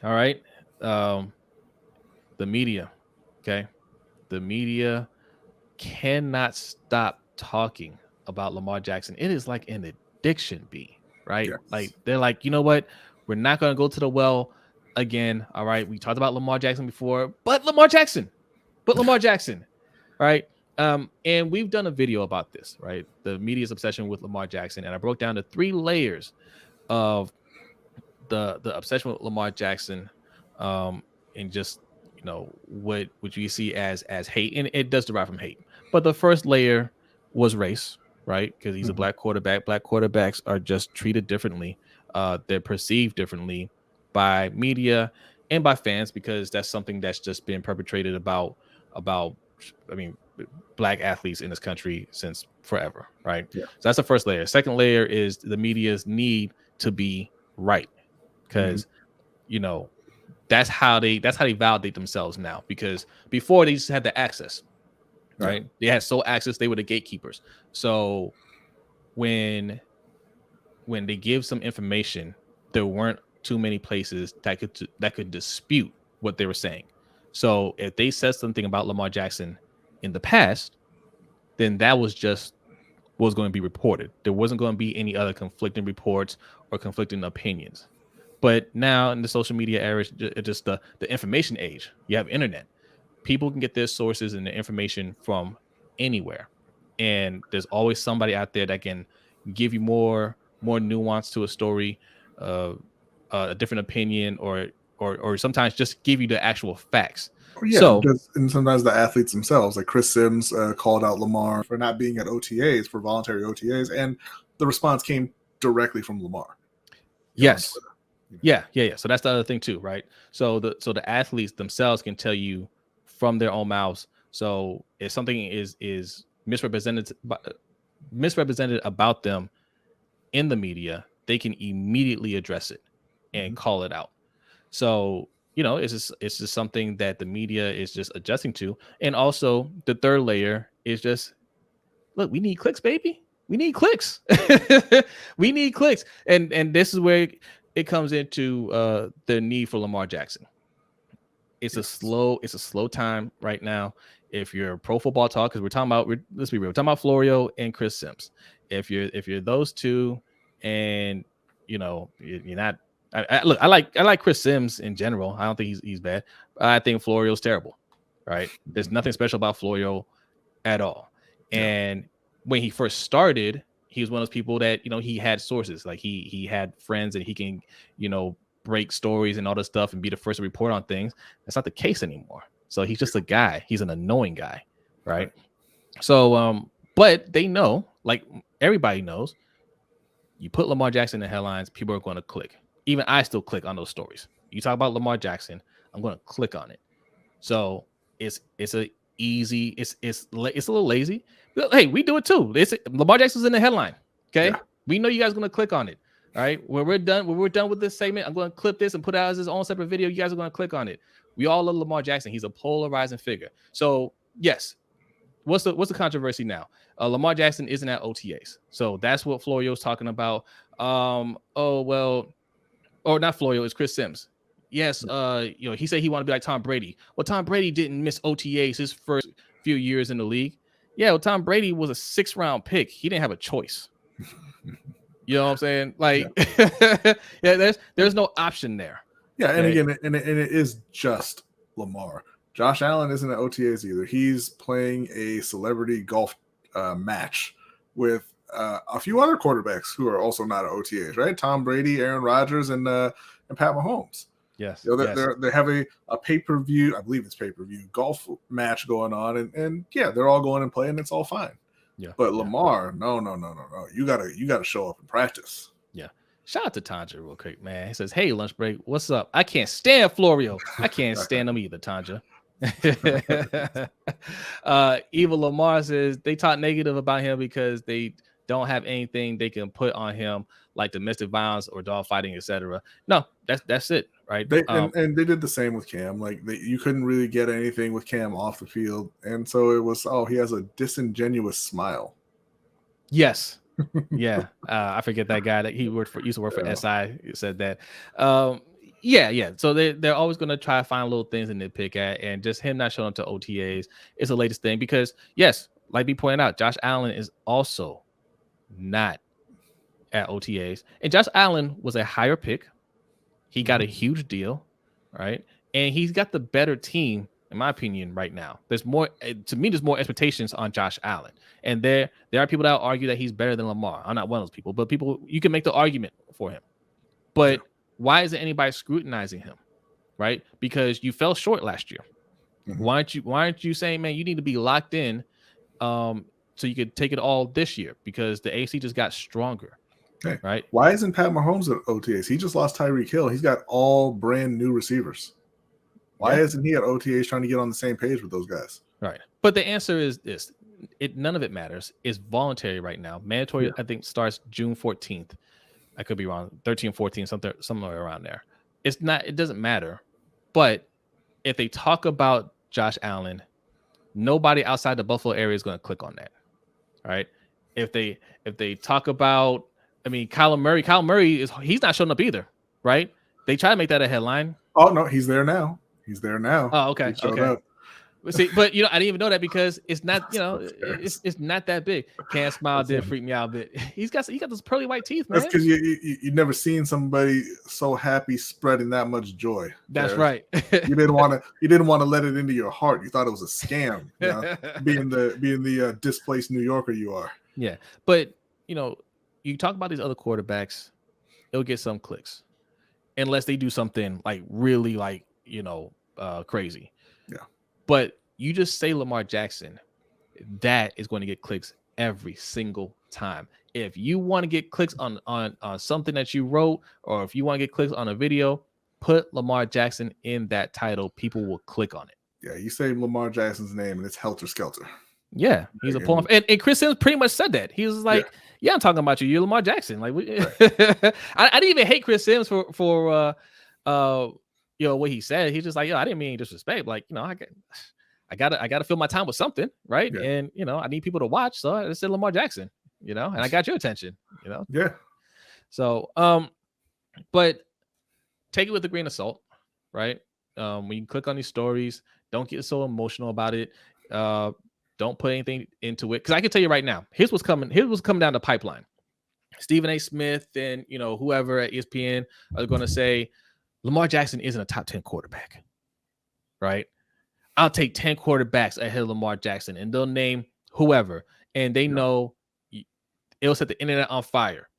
All right. Um, the media. Okay. The media cannot stop talking about Lamar Jackson. It is like an addiction, B, right? Like Yes. they're like, you know what? We're not going to go to the well again. All right. We talked about Lamar Jackson before, but Lamar Jackson, right? And we've done a video about this, right? The media's obsession with Lamar Jackson. And I broke down the three layers of the obsession with Lamar Jackson, and just what you see as hate, and it does derive from hate. But the first layer was race, right? Because he's a Mhm. black quarterback. Black quarterbacks are just treated differently. They're perceived differently by media and by fans because that's something that's just been perpetrated about. I mean, black athletes in this country since forever, right? Yeah. So that's the first layer. Second layer is the media's need to be right Mhm. because you know that's how they validate themselves now, because before they just had the access, Yeah. right? They had sole access. They were the gatekeepers. So when they give some information, there weren't too many places that could dispute what they were saying. So if they said something about Lamar Jackson in the past, then that was going to be reported. There wasn't going to be any other conflicting reports or conflicting opinions. But now in the social media era, it's just the information age. You have internet. People can get their sources and the information from anywhere, and there's always somebody out there that can give you more nuance to a story, uh, a different opinion, or sometimes just give you the actual facts. Oh, yeah, So and sometimes the athletes themselves, like Chris Sims, called out Lamar for not being at OTAs, for voluntary OTAs, and the response came directly from Lamar, on yes, Twitter. yeah. So that's the other thing too, right? So the athletes themselves can tell you from their own mouths. So if something is misrepresented about them in the media, they can immediately address it and Mhm. call it out. So it's just something that the media is just adjusting to. And also the third layer is just, look, we need clicks, baby. We need clicks. We need clicks. And this is where it comes into the need for Lamar Jackson. Yes. It's a slow time right now. If you're pro football talk, because let's be real, we're talking about Florio and Chris Sims. If you're those two, and you're not. Look, I like Chris Sims in general. I don't think he's bad. I think Florio's terrible. Right? There's Mhm. nothing special about Florio at all. Yeah. And when he first started, he was one of those people that he had sources, like he had friends, and he can break stories and all this stuff and be the first to report on things. That's not the case anymore. So he's just a guy. He's an annoying guy, right? Right. So but they know, like everybody knows, you put Lamar Jackson in the headlines, people are going to click. Even I still click on those stories. You talk about Lamar Jackson, I'm going to click on it. So it's a easy, it's a little lazy. But hey, we do it too. Lamar Jackson's in the headline. Yeah. Okay, we know you guys are going to click on it. All right, when we're done with this segment, I'm going to clip this and put it out as his own separate video. You guys are going to click on it. We all love Lamar Jackson. He's a polarizing figure. So yes, what's the controversy now? Lamar Jackson isn't at OTAs, so that's what Florio's talking about. Oh well, or not Florio, it's Chris Sims. Yes, he said he wanted to be like Tom Brady. Well, Tom Brady didn't miss OTAs his first few years in the league. Yeah, well, Tom Brady was a 6th round pick. He didn't have a choice. You know what I'm saying? Yeah. Like, yeah, there's no option there. Yeah, and Okay. again, and it is just Lamar. Josh Allen isn't at OTAs either. He's playing a celebrity golf match with a few other quarterbacks who are also not at OTAs, right? Tom Brady, Aaron Rodgers, and Pat Mahomes. Yes. You know, Yes. they have a pay-per-view, I believe it's pay-per-view golf match going on, and yeah, they're all going and playing. It's all fine. Yeah. But Yeah. Lamar, no. You gotta show up in practice. Yeah. Shout out to Tanja real quick, man. He says, "Hey, lunch break, what's up? I can't stand Florio. I can't stand him either, Tanja." Eva Lamar says they talk negative about him because they don't have anything they can put on him, like domestic violence or dog fighting, etc. No, that's it, right? They and they did the same with Cam. Like you couldn't really get anything with Cam off the field, and so it was. Oh, he has a disingenuous smile. Yes. Yeah. I forget that guy that he used to work for Yeah. SI said that. Um, Yeah. So they're always going to try to find little things to nitpick at, and just him not showing up to OTAs is the latest thing. Because yes, like we pointed out, Josh Allen is also not at OTAs, and Josh Allen was a higher pick. He got a huge deal, right? And he's got the better team, in my opinion, right now. There's more to me. There's more expectations on Josh Allen, and there are people that argue that he's better than Lamar. I'm not one of those people, but people, you can make the argument for him. But why isn't anybody scrutinizing him, right? Because you fell short last year. Why aren't you saying, man, you need to be locked in, so you could take it all this year, because the AC just got stronger. Hey, right? Why isn't Pat Mahomes at OTAs? He just lost Tyreek Hill. He's got all brand new receivers. Why isn't he at OTAs trying to get on the same page with those guys? Right. But the answer is this. None of it matters. It's voluntary right now. Mandatory, I think, starts June 14th. I could be wrong. 13, 14, somewhere around there. It doesn't matter. But if they talk about Josh Allen, nobody outside the Buffalo area is going to click on that. Right. If they talk about, I mean, Kyler Murray he's not showing up either. Right. They try to make that a headline. Oh, no, he's there now. Oh, okay. Okay. See, but I didn't even know that, because it's not, it's not that big. Can't smile did freak me out a bit. He's got those pearly white teeth, man. That's because you've never seen somebody so happy spreading that much joy. That's right. You didn't want to let it into your heart. You thought it was a scam, being the displaced New Yorker you are. Yeah, but you talk about these other quarterbacks, it'll get some clicks, unless they do something like really crazy. Yeah. But you just say Lamar Jackson, that is going to get clicks every single time. If you want to get clicks on something that you wrote, or if you want to get clicks on a video, put Lamar Jackson in that title. People will click on it. Yeah, you say Lamar Jackson's name and it's helter skelter. Yeah, he's a pull. And Chris Sims pretty much said that. He was like, yeah I'm talking about you. You're Lamar Jackson. Like, I didn't even hate Chris Sims for what he said. He's just like, I didn't mean disrespect. Like, I gotta fill my time with something, right? Yeah. And I need people to watch, so I said Lamar Jackson, and I got your attention, Yeah. So, but take it with a grain of salt, right? When you click on these stories, don't get so emotional about it. Don't put anything into it, because I can tell you right now, here's what's coming down the pipeline. Stephen A. Smith and whoever at ESPN are going to say Lamar Jackson isn't a top 10 quarterback, right? I'll take 10 quarterbacks ahead of Lamar Jackson, and they'll name whoever, and they know it'll set the internet on fire,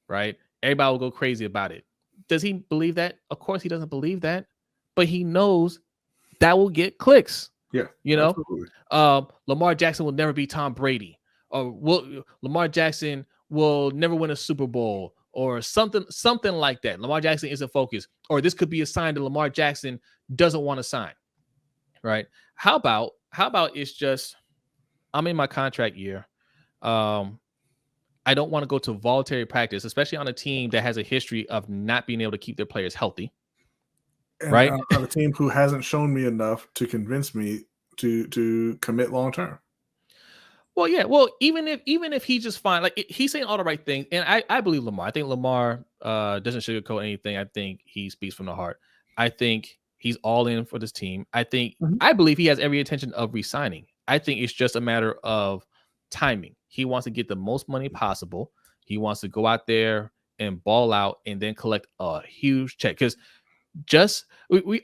right? Everybody will go crazy about it. Does he believe that? Of course he doesn't believe that, but he knows that will get clicks. Yeah, Lamar Jackson will never be Tom Brady, or Lamar Jackson will never win a Super Bowl, or something like that. Lamar Jackson isn't focused, or this could be a sign that Lamar Jackson doesn't want to sign. Right? How about it's just, I'm in my contract year. I don't want to go to voluntary practice, especially on a team that has a history of not being able to keep their players healthy. And right? On a team who hasn't shown me enough to convince me to commit long term. Well, yeah. Well, even if he's just fine, like he's saying all the right things, and I believe Lamar. I think Lamar doesn't sugarcoat anything. I think he speaks from the heart. I think he's all in for this team. I believe he has every intention of resigning. I think it's just a matter of timing. He wants to get the most money possible. He wants to go out there and ball out, and then collect a huge check. Because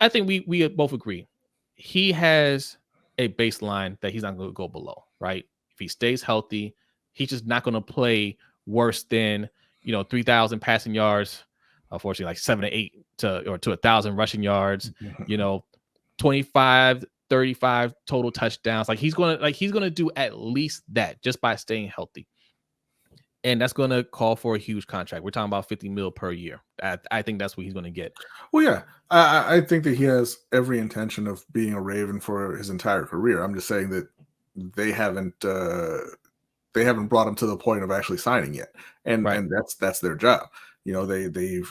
I think we both agree, he has a baseline that he's not going to go below, right? If he stays healthy, he's just not going to play worse than 3,000 passing yards. Unfortunately, like 7 to 8 to 1,000 rushing yards. 25, 35 total touchdowns. Like he's gonna do at least that just by staying healthy. And that's going to call for a huge contract. We're talking about $50 million per year. I think that's what he's going to get. Well, yeah, I think that he has every intention of being a Raven for his entire career. I'm just saying that they haven't brought him to the point of actually signing yet, and that's their job. They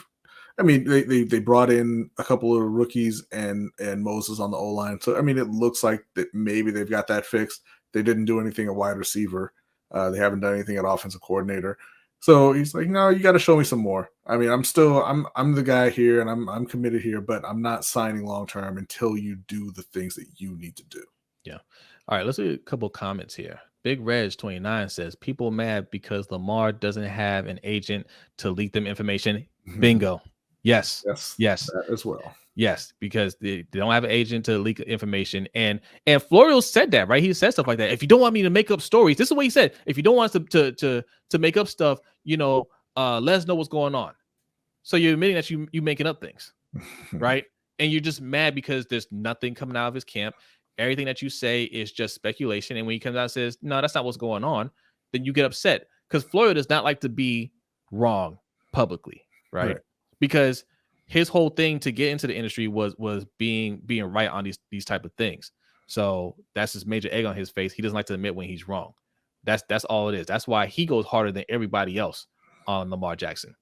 brought in a couple of rookies and Moses on the O-line. So I mean, it looks like that maybe they've got that fixed. They didn't do anything at wide receiver. They haven't done anything at offensive coordinator. So he's like, no, you got to show me some more. I mean, I'm the guy here, and I'm committed here, but I'm not signing long term until you do the things that you need to do. Yeah. All right, let's do a couple comments here. Big Reg 29 says people mad because Lamar doesn't have an agent to leak them information. Bingo. Yes. Yes, Yes. that as well. Yes, because they don't have an agent to leak information. And Florio said that, right? He said stuff like that. If you don't want me to make up stories, this is what he said. If you don't want us to make up stuff, let us know what's going on. So you're admitting that you making up things, right? And you're just mad because there's nothing coming out of his camp. Everything that you say is just speculation. And when he comes out and says, no, that's not what's going on, then you get upset. Because Florio does not like to be wrong publicly, right? Because his whole thing to get into the industry was being right on these type of things. So that's his major egg on his face. He doesn't like to admit when he's wrong. That's all it is. That's why he goes harder than everybody else on Lamar Jackson.